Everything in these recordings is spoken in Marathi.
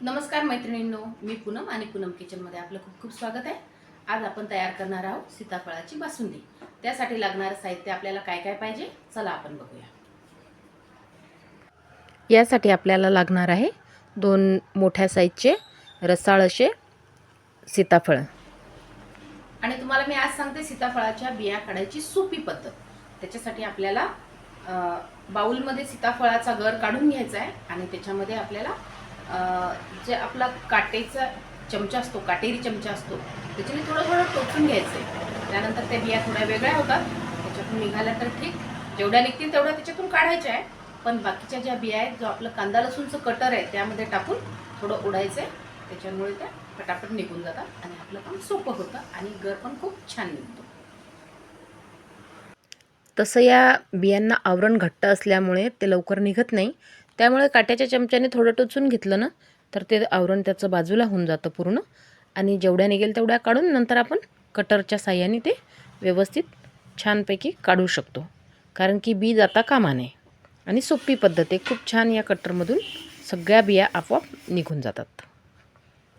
नमस्कार मैत्रिणींनो, मी पूनम आणि पूनम किचनमध्ये आपलं खूप खूप स्वागत आहे। आज आपण तयार करणार आहोत सीताफळाची बासुंदी। त्यासाठी लागणारं साहित्य आपल्याला काय काय पाहिजे चला आपण बघूया। यासाठी आपल्याला लागणार आहे 2 मोठ्या साईजचे रसाळ असे सीताफळ। आणि तुम्हाला मी आज सांगते सीताफळाच्या बिया काढायची सोपी पद्धत। त्याच्यासाठी आपल्याला बाउलमध्ये सीताफळाचा गर काढून घ्यायचा आहे आणि त्याच्यामध्ये आपल्याला जे आपला काटेचा चमचा असतो, काटेरी चमचा असतो, त्याच्याने थोडं थोडं टोचून घ्यायचं आहे। त्यानंतर त्या बिया थोड्या वेगळ्या होतात, त्याच्यातून निघाल्या तर ठीक, जेवढ्या निघतील तेवढ्या त्याच्यातून काढायच्या आहे। पण बाकीच्या ज्या बिया आहेत, जो आपलं कांदा लसूणचं कटर आहे त्यामध्ये टाकून थोडं उडायचं आहे, त्याच्यामुळे त्या पटापट निघून जातात आणि आपलं काम सोपं होतं आणि गर पण खूप छान निघतो। तसं या बियांना आवरण घट्ट असल्यामुळे ते लवकर निघत नाही, त्यामुळे काट्याच्या चमच्याने थोडं टोचून घेतलं ना तर ते आवरण त्याचं बाजूला होऊन जातं पूर्ण आणि जेवढ्या निघेल तेवढ्या काढून नंतर आपण कटरच्या साहाय्याने ते व्यवस्थित छानपैकी काढू शकतो, कारण की बी जाता कामा नये आणि सोपी पद्धत आहे। खूप छान या कटरमधून सगळ्या बिया आपोआप निघून जातात।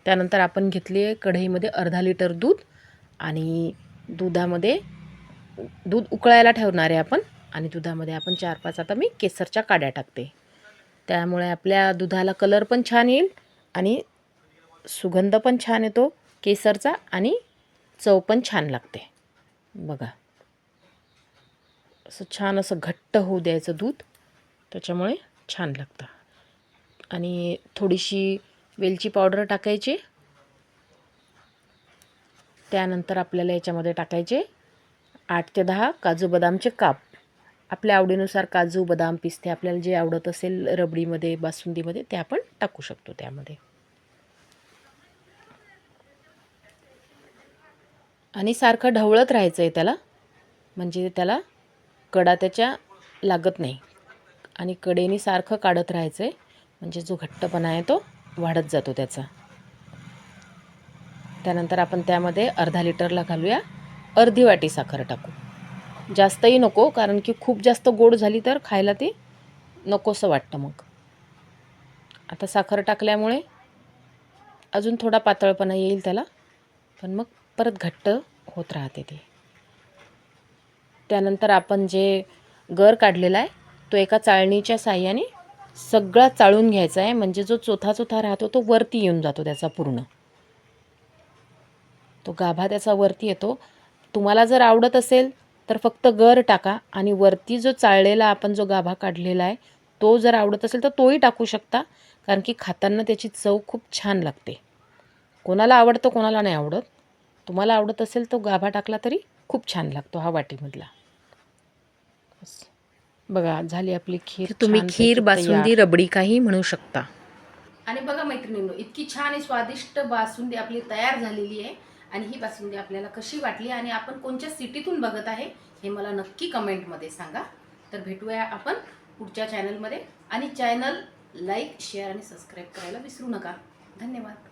त्यानंतर आपण घेतली आहे कढईमध्ये अर्धा लिटर दूध आणि दुधामध्ये दूध उकळायला ठेवणार आहे आपण आणि दुधामध्ये आपण 4-5 आता मी केसरच्या काड्या टाकते, त्यामुळे आपल्या दुधाला कलर पण छान येईल आणि सुगंध पण छान येतो केसरचा आणि चव पण छान लागते। बघा असं छान असं घट्ट होऊ द्यायचं दूध, त्याच्यामुळे छान लागतं। आणि थोडीशी वेलची पावडर टाकायची। त्यानंतर आपल्याला याच्यामध्ये टाकायचे 8 ते 10 काजू बदामचे काप। आपल्या आवडीनुसार काजू बदाम पिस्ते आपल्याला जे आवडत असेल रबडीमध्ये बासुंदीमध्ये ते आपण टाकू शकतो त्यामध्ये। आणि सारखं ढवळत राहायचं आहे त्याला, म्हणजे त्याला कडा त्याच्या लागत नाही आणि कडेने सारखं काढत राहायचं आहे, म्हणजे जो घट्टपणा आहे तो वाढत जातो त्याचा। त्यानंतर आपण त्यामध्ये अर्धा लिटरला घालूया अर्धी वाटी साखर टाकू, जास्तही नको, कारण की खूप जास्त गोड झाली तर खायला ते नकोसं वाटतं। मग आता साखर टाकल्यामुळे अजून थोडा पातळपणा येईल त्याला, पण मग परत घट्ट होत राहते ते। त्यानंतर आपण जे गर काढलेला आहे तो एका चाळणीच्या साहाय्याने सगळा चाळून घ्यायचा आहे, म्हणजे जो चोथा चोथा राहतो तो वरती येऊन जातो त्याचा पूर्ण, तो गाभा त्याचा वरती येतो। तुम्हाला जर आवडत असेल तर फक्त गर टाका आणि वरती जो चाळलेला आपण जो गाभा काढलेला आहे तो जर आवडत असेल तर तोही टाकू शकता, कारण की खाताना त्याची चव खूप छान लागते। कोणाला आवडतं कोणाला नाही आवडत, तुम्हाला आवडत असेल तो गाभा टाकला तरी खूप छान लागतो हा वाटीमधला। बघा झाली आपली खीर, तुम्ही खीर बासुंदी रबडी काही म्हणू शकता। आणि बघा मैत्रिणींनो, इतकी छान आणि स्वादिष्ट बासुंदी आपली तयार झालेली आहे। आणि ही बासुंदी आपल्याला कशी वाटली आणि आपण कोणत्या सिटीतून बघत आहे हे मला नक्की कमेंटमध्ये सांगा। तर भेटूया आपण पुढच्या चॅनलमध्ये, आणि चॅनल लाईक शेअर आणि सबस्क्राईब करायला विसरू नका। धन्यवाद।